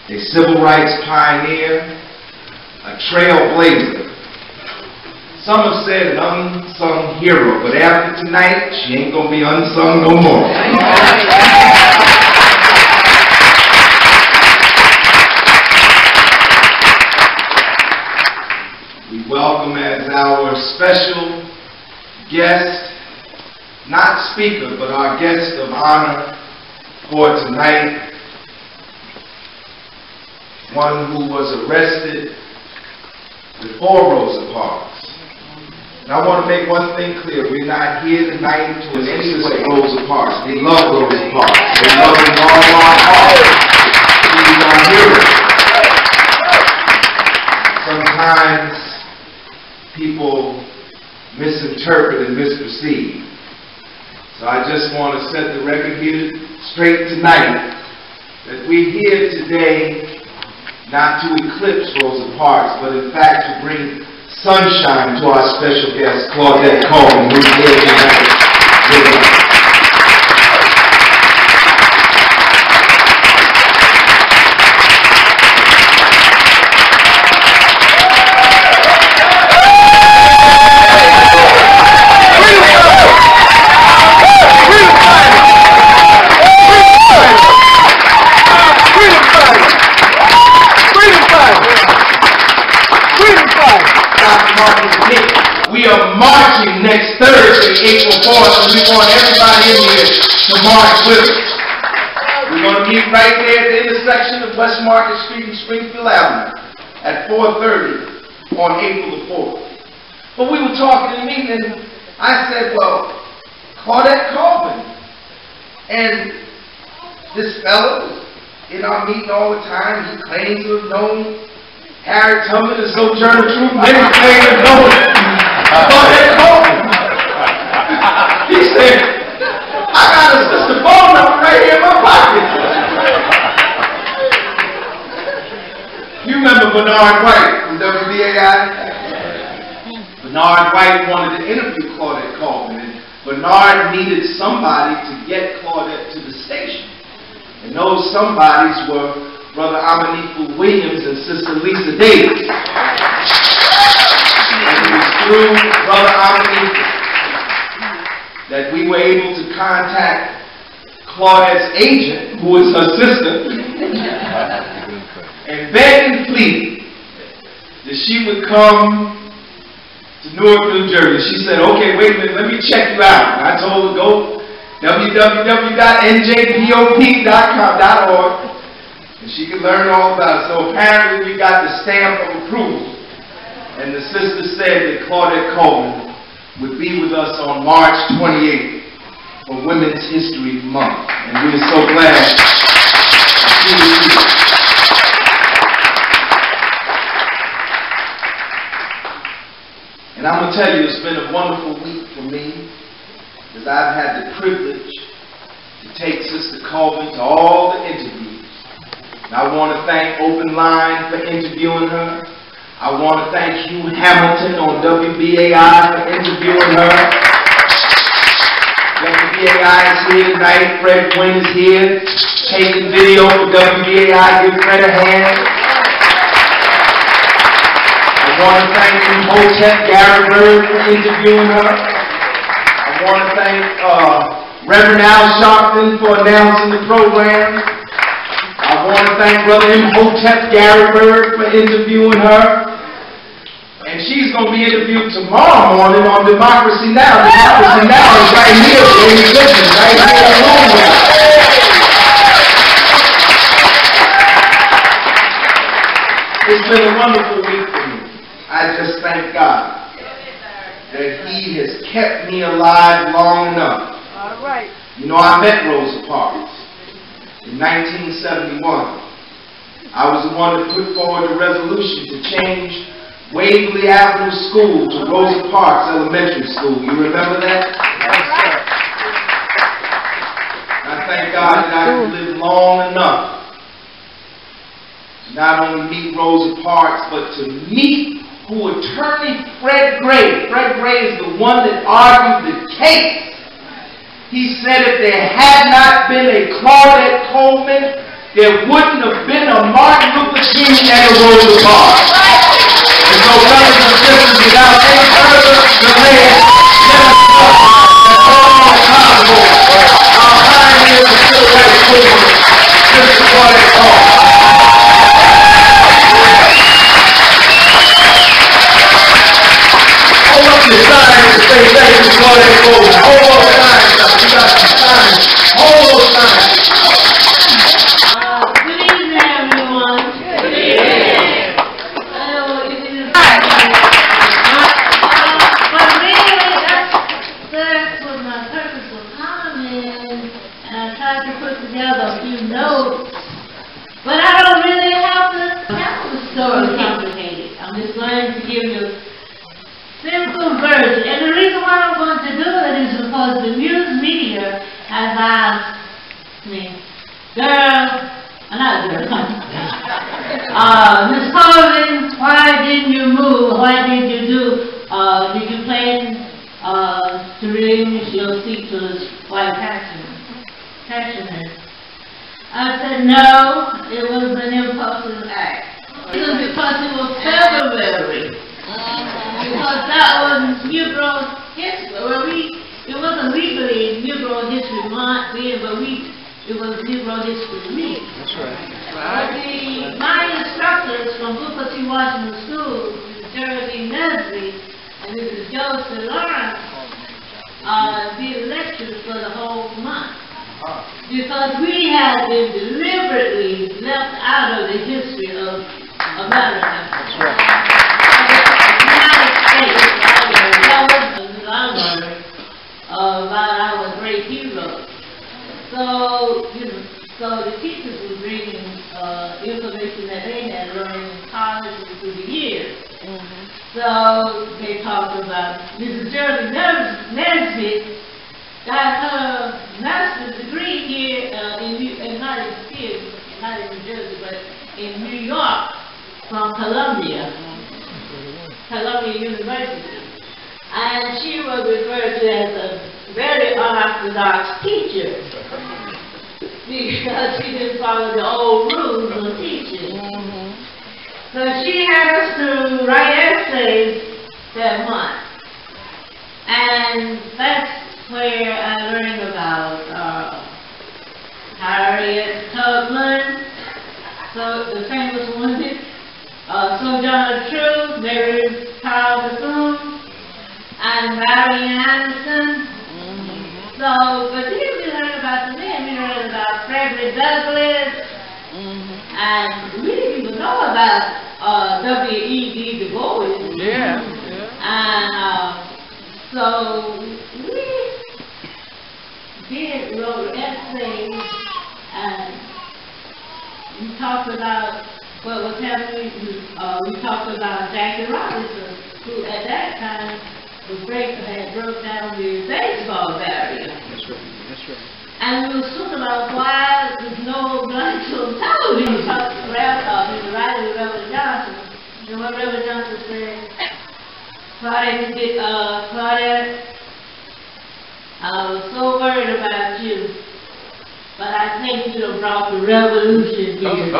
a civil rights pioneer, a trailblazer. Some have said an unsung hero, but after tonight, she ain't gonna be unsung no more. We welcome as our special guest, not speaker, but our guest of honor for tonight, one who was arrested before Rosa Parks. And I want to make one thing clear. We're not here tonight to in any way Rosa Parks. We love Rosa Parks. We love him all our hearts. He's our hero. Sometimes people misinterpret and misperceive. So I just want to set the record here straight tonight that we're here today not to eclipse Rosa Parks, but in fact to bring sunshine to our special guest, Claudette Colvin, who's here tonight with us. We are marching next Thursday, April 4th, and we want everybody in here to march with us. We're going to meet right there at the intersection of West Market Street and Springfield Avenue at 4:30 on April the 4th. But we were talking in the meeting, and I said, well, Claudette Colvin. And this fellow in our meeting all the time, he claims to have known Harry Tubman and Sojourner Truth. Many claim to know Claudette Colvin. He said, I got a sister phone number right here in my pocket. You remember Bernard White from WBAI? Bernard White wanted to interview Claudette Colvin, and Bernard needed somebody to get Claudette to the station. And those somebodies were Brother Amanifu Williams and Sister Lisa Davis. And it was through Brother Amanifu that we were able to contact Claudette's agent, who was her sister, and beg and plead that she would come to Newark, New Jersey. She said, okay, wait a minute, let me check you out. And I told her, go www.njpop.org. And she could learn all about it. So apparently we got the stamp of approval. And the sister said that Claudette Colvin would be with us on March 28th for Women's History Month. And we are so glad she was here. And I'm going to tell you, it's been a wonderful week for me, because I've had the privilege to take Sister Colvin to all the interviews. And I want to thank Open Line for interviewing her. I want to thank Hugh Hamilton on WBAI for interviewing her. WBAI is here tonight. Fred Gwynn is here taking video for WBAI. Give Fred a hand. I want to thank Hotep Garrett for interviewing her. I want to thank Reverend Al Sharpton for announcing the program. I want to thank Brother Imhotep Garrett for interviewing her. And she's going to be interviewed tomorrow morning on Democracy Now! Democracy Now! Is right here, ladies and gentlemen, right here in Rosa. It's been a wonderful week for me. I just thank God that He has kept me alive long enough. All right. You know, I met Rosa Parks in 1971. I was the one that put forward the resolution to change Waverly Avenue School to Rosa Parks Elementary School. You remember that? Yes, sir. I thank God that I could live long enough to not only meet Rosa Parks, but to meet attorney Fred Gray. Fred Gray is the one that argued the case. He said if there had not been a Claudette Colvin, there wouldn't have been a Martin Rosa Park. And so, brothers and sisters, without any further delay, let us call on possible our pioneer of civil rights movement, Sister Claudette Colvin. Hold up your signs and say thank you, Claudette Colvin. Hold those signs up. You got some signs. Hold those signs. Good evening, everyone. Good evening. But really, that was my purpose of coming, and I tried to put together a few notes, but I don't really have to tell the story complicated. I'm just going to give you a simple version. And the reason why I'm going to do it is because the news media has asked me, Ms. Colvin, why didn't you move? Why did you plan to relinquish your seat to the white pensioners? I said, no, it was an impulsive act. It was because it was February. Because that was Negro history. Well, it wasn't legally Negro History Month then, but it was Negro History Week. That's right. My instructors from Booker T. Washington School, Mrs. Geraldine Nesby and Mrs. Joseph Lawrence, did lectures for the whole month. Because we had been deliberately left out of the history of America. That's right. About our great heroes. So, so the teachers were bringing information that they had learned in college and through the years. So they talked about Mrs. Geraldine Nesbitt got her master's degree here not in New Jersey, but in New York from Columbia University. And she was referred to as a very unorthodox teacher because she didn't follow the old rules of teaching. So she had us to write essays that month. And that's where I learned about Harriet Tubman, so the famous woman, Sojourner Truth, Mary Carl Bethune, and Marian Anderson. So, but then we learned about the men. We learned about Frederick Douglass, and we didn't even know about W.E.B. Du Bois. Yeah. And so we wrote essays, and we talked about what was happening. We talked about Jackie Robinson, who at that time had broke down the baseball barrier. That's right. That's right. And we were talking about why there's no blacks on television. He was writing with Reverend Johnson. And what Reverend Johnson said, Claudette, I was so worried about you, but I think you have brought the revolution here.